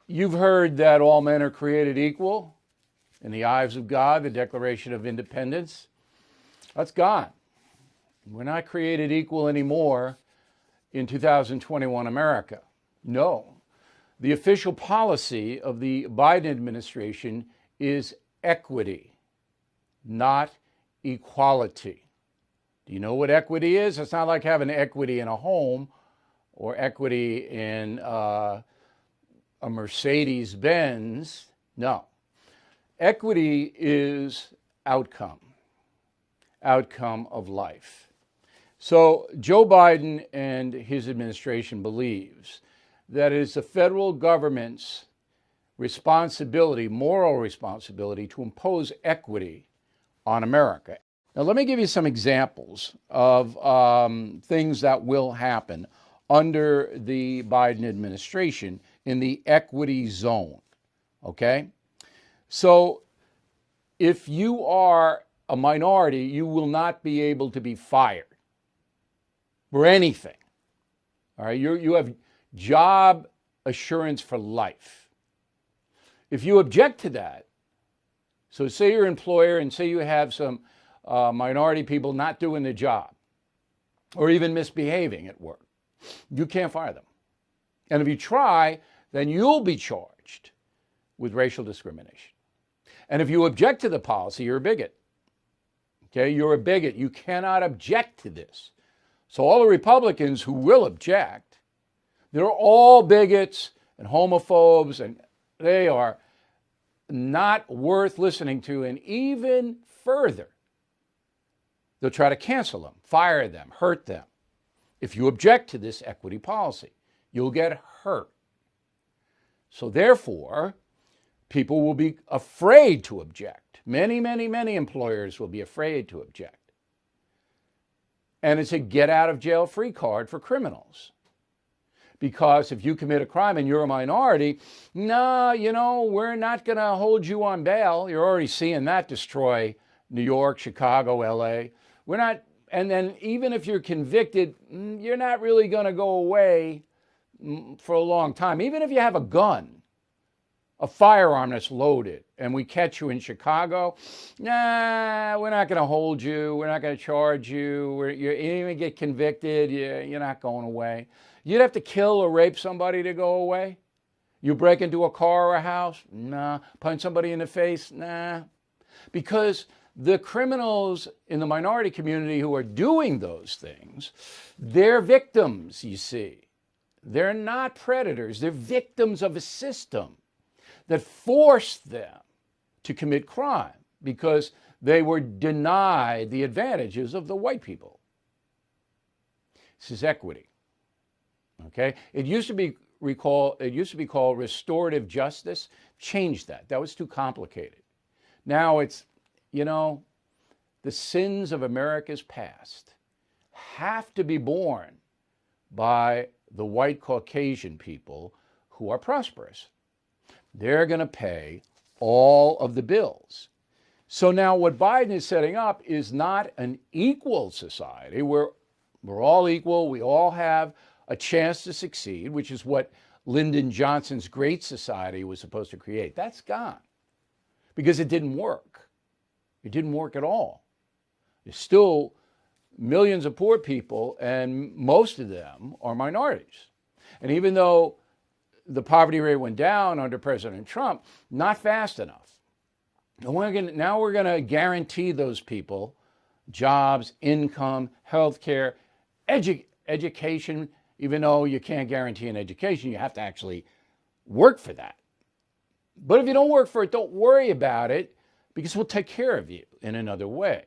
You've heard that all men are created equal in the eyes of God, the Declaration of Independence. That's gone. We're not created equal anymore in 2021 America. No. The official policy of the Biden administration is equity, not equality. Do you know what equity is? It's not like having equity in a home or equity in a Mercedes Benz. No. Equity is outcome of life. So Joe Biden and his administration believes that it is the federal government's responsibility, moral responsibility, to impose equity on America. Now, let me give you some examples of things that will happen under the Biden administration in the equity zone, okay? So if you are a minority, you will not be able to be fired for anything, all right? You have job assurance for life. If you object to that, so say you're an employer and say you have some minority people not doing the job or even misbehaving at work, you can't fire them. And if you try, then you'll be charged with racial discrimination. And if you object to the policy, you're a bigot. Okay, you're a bigot. You cannot object to this. So all the Republicans who will object, they're all bigots and homophobes, and they are not worth listening to. And even further, they'll try to cancel them, fire them, hurt them. If you object to this equity policy, you'll get hurt. So therefore, people will be afraid to object. Many employers will be afraid to object. And it's a get out of jail free card for criminals. Because if you commit a crime and you're a minority, no, we're not going to hold you on bail. You're already seeing that destroy New York, Chicago, LA. We're not, and then even if you're convicted, you're not really going to go away for a long time. Even if you have a gun, a firearm that's loaded, and we catch you in Chicago, we're not going to hold you. We're not going to charge you. You even get convicted, you're not going away. You'd have to kill or rape somebody to go away? You break into a car or a house? Nah. Punch somebody in the face? Nah. Because the criminals in the minority community who are doing those things, they're victims, you see. They're not predators. They're victims of a system that forced them to commit crime because they were denied the advantages of the white people. This is equity. Okay? It used to be called restorative justice. Change that. That was too complicated. Now it's, the sins of America's past have to be borne by the white Caucasian people who are prosperous. They're going to pay all of the bills. So now what Biden is setting up is not an equal society where we're all equal, we all have a chance to succeed, which is what Lyndon Johnson's Great Society was supposed to create. That's gone because it didn't work. It didn't work at all. There's still millions of poor people, and most of them are minorities. And even though the poverty rate went down under President Trump, not fast enough. And now we're going to guarantee those people jobs, income, health care, education. Even though you can't guarantee an education, you have to actually work for that. But if you don't work for it, don't worry about it, because we'll take care of you in another way.